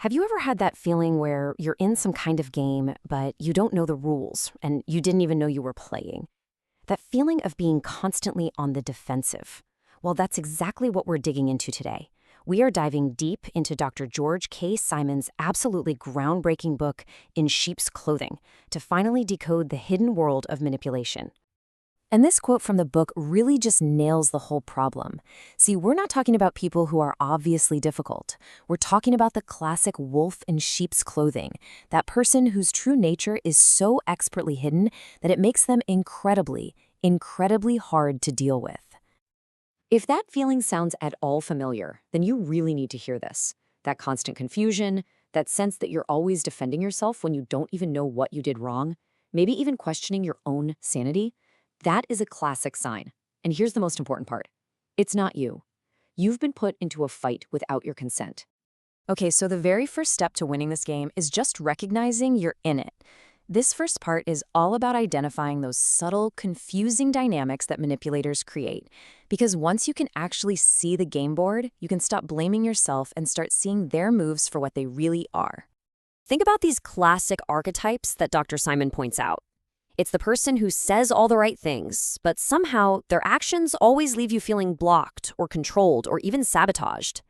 Have you ever had that feeling where you're in some kind of game, but you don't know the rules, and you didn't even know you were playing? That feeling of being constantly on the defensive. Well, that's exactly what we're digging into today. We are diving deep into Dr. George K. Simon's absolutely groundbreaking book, In Sheep's Clothing, to finally decode the hidden world of manipulation. And this quote from the book really just nails the whole problem. See, we're not talking about people who are obviously difficult. We're talking about the classic wolf in sheep's clothing, that person whose true nature is so expertly hidden that it makes them incredibly hard to deal with. If that feeling sounds at all familiar, then you really need to hear this. That constant confusion, that sense that you're always defending yourself when you don't even know what you did wrong, maybe even questioning your own sanity, that is a classic sign. And here's the most important part. It's not you. You've been put into a fight without your consent. Okay, so the very first step to winning this game is just recognizing you're in it. This first part is all about identifying those subtle, confusing dynamics that manipulators create. Because once you can actually see the game board, you can stop blaming yourself and start seeing their moves for what they really are. Think about these classic archetypes that Dr. Simon points out. It's the person who says all the right things, but somehow their actions always leave you feeling blocked or controlled or even sabotaged.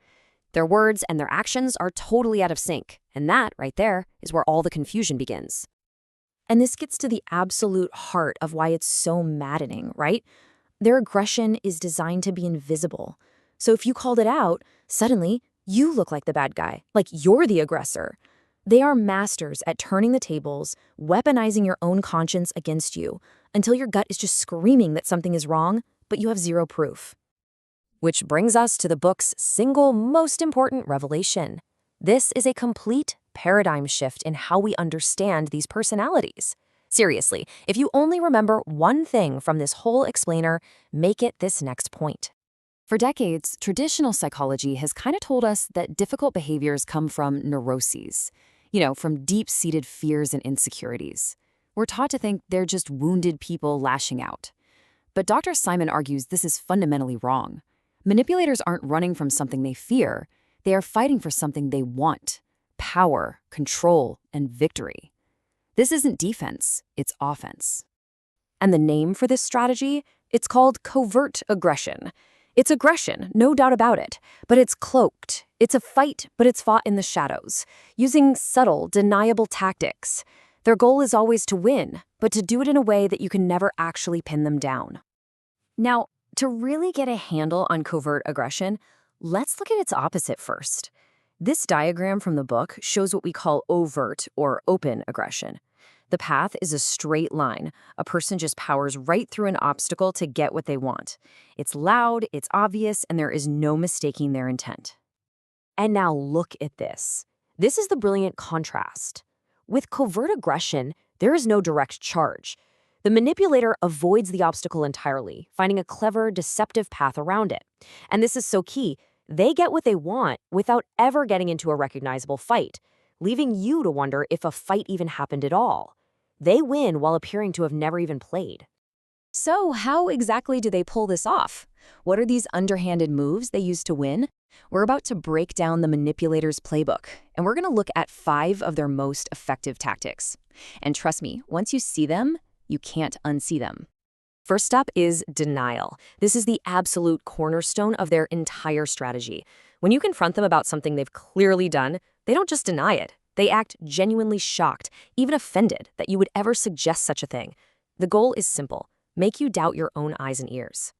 Their words and their actions are totally out of sync, and that, right there, is where all the confusion begins. And this gets to the absolute heart of why it's so maddening, right? Their aggression is designed to be invisible. So if you called it out, suddenly you look like the bad guy, like you're the aggressor. They are masters at turning the tables, weaponizing your own conscience against you, until your gut is just screaming that something is wrong, but you have zero proof. Which brings us to the book's single most important revelation. This is a complete paradigm shift in how we understand these personalities. Seriously, if you only remember one thing from this whole explainer, make it this next point. For decades, traditional psychology has kind of told us that difficult behaviors come from neuroses, from deep-seated fears and insecurities. We're taught to think they're just wounded people lashing out. But Dr. Simon argues this is fundamentally wrong. Manipulators aren't running from something they fear. They are fighting for something they want: power, control, and victory. This isn't defense, it's offense. And the name for this strategy? It's called covert-aggression. It's aggression, no doubt about it, but it's cloaked. It's a fight, but it's fought in the shadows, using subtle, deniable tactics. Their goal is always to win, but to do it in a way that you can never actually pin them down. Now, to really get a handle on covert aggression, let's look at its opposite first. This diagram from the book shows what we call overt or open aggression. The path is a straight line. A person just powers right through an obstacle to get what they want. It's loud, it's obvious, and there is no mistaking their intent. And now look at this. This is the brilliant contrast. With covert aggression, there is no direct charge. The manipulator avoids the obstacle entirely, finding a clever, deceptive path around it. And this is so key. They get what they want without ever getting into a recognizable fight, leaving you to wonder if a fight even happened at all. They win while appearing to have never even played. So how exactly do they pull this off? What are these underhanded moves they use to win? We're about to break down the manipulator's playbook, and we're going to look at 5 of their most effective tactics. And trust me, once you see them, you can't unsee them. First up is denial. This is the absolute cornerstone of their entire strategy. When you confront them about something they've clearly done, they don't just deny it. They act genuinely shocked, even offended that you would ever suggest such a thing. The goal is simple: make you doubt your own eyes and ears.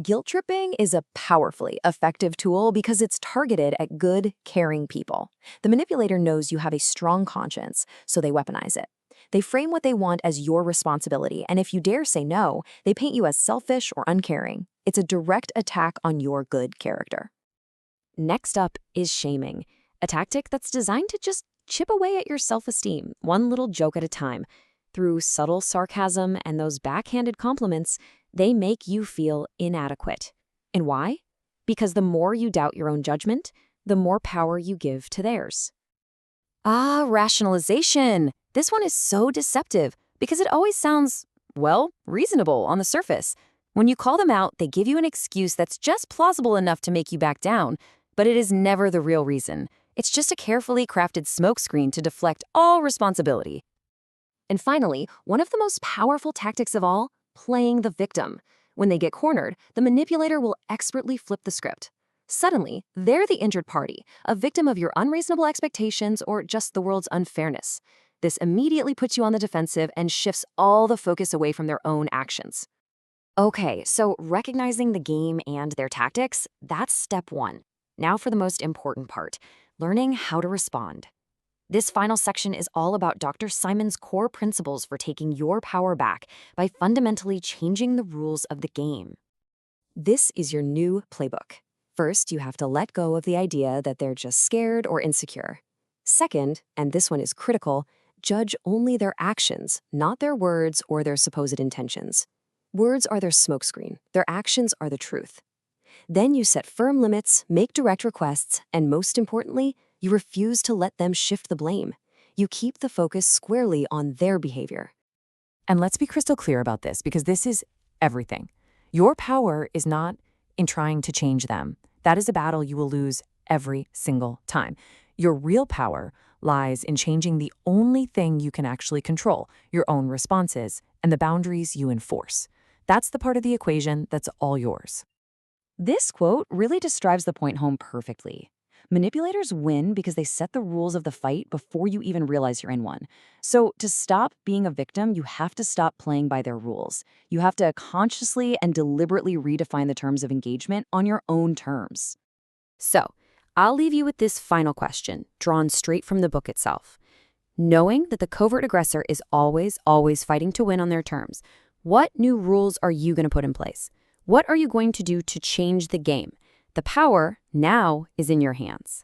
Guilt tripping is a powerfully effective tool because it's targeted at good, caring people. The manipulator knows you have a strong conscience, so they weaponize it. They frame what they want as your responsibility, and if you dare say no, they paint you as selfish or uncaring. It's a direct attack on your good character. Next up is shaming, a tactic that's designed to just chip away at your self-esteem, one little joke at a time. Through subtle sarcasm and those backhanded compliments, they make you feel inadequate. And why? Because the more you doubt your own judgment, the more power you give to theirs. Rationalization. This one is so deceptive because it always sounds, reasonable on the surface. When you call them out, they give you an excuse that's just plausible enough to make you back down, but it is never the real reason. It's just a carefully crafted smokescreen to deflect all responsibility. And finally, one of the most powerful tactics of all, playing the victim. When they get cornered, the manipulator will expertly flip the script. Suddenly, they're the injured party, a victim of your unreasonable expectations or just the world's unfairness. This immediately puts you on the defensive and shifts all the focus away from their own actions. Okay, so recognizing the game and their tactics, that's step one. Now for the most important part, learning how to respond. This final section is all about Dr. Simon's core principles for taking your power back by fundamentally changing the rules of the game. This is your new playbook. First, you have to let go of the idea that they're just scared or insecure. Second, and this one is critical, judge only their actions, not their words or their supposed intentions. Words are their smokescreen. Their actions are the truth. Then you set firm limits, make direct requests, and most importantly, you refuse to let them shift the blame. You keep the focus squarely on their behavior. And let's be crystal clear about this, because this is everything. Your power is not in trying to change them. That is a battle you will lose every single time. Your real power lies in changing the only thing you can actually control, your own responses and the boundaries you enforce. That's the part of the equation that's all yours. This quote really just drives the point home perfectly. Manipulators win because they set the rules of the fight before you even realize you're in one. So to stop being a victim, you have to stop playing by their rules. You have to consciously and deliberately redefine the terms of engagement on your own terms. So, I'll leave you with this final question, drawn straight from the book itself. Knowing that the covert aggressor is always fighting to win on their terms, what new rules are you going to put in place? What are you going to do to change the game? The power now is in your hands.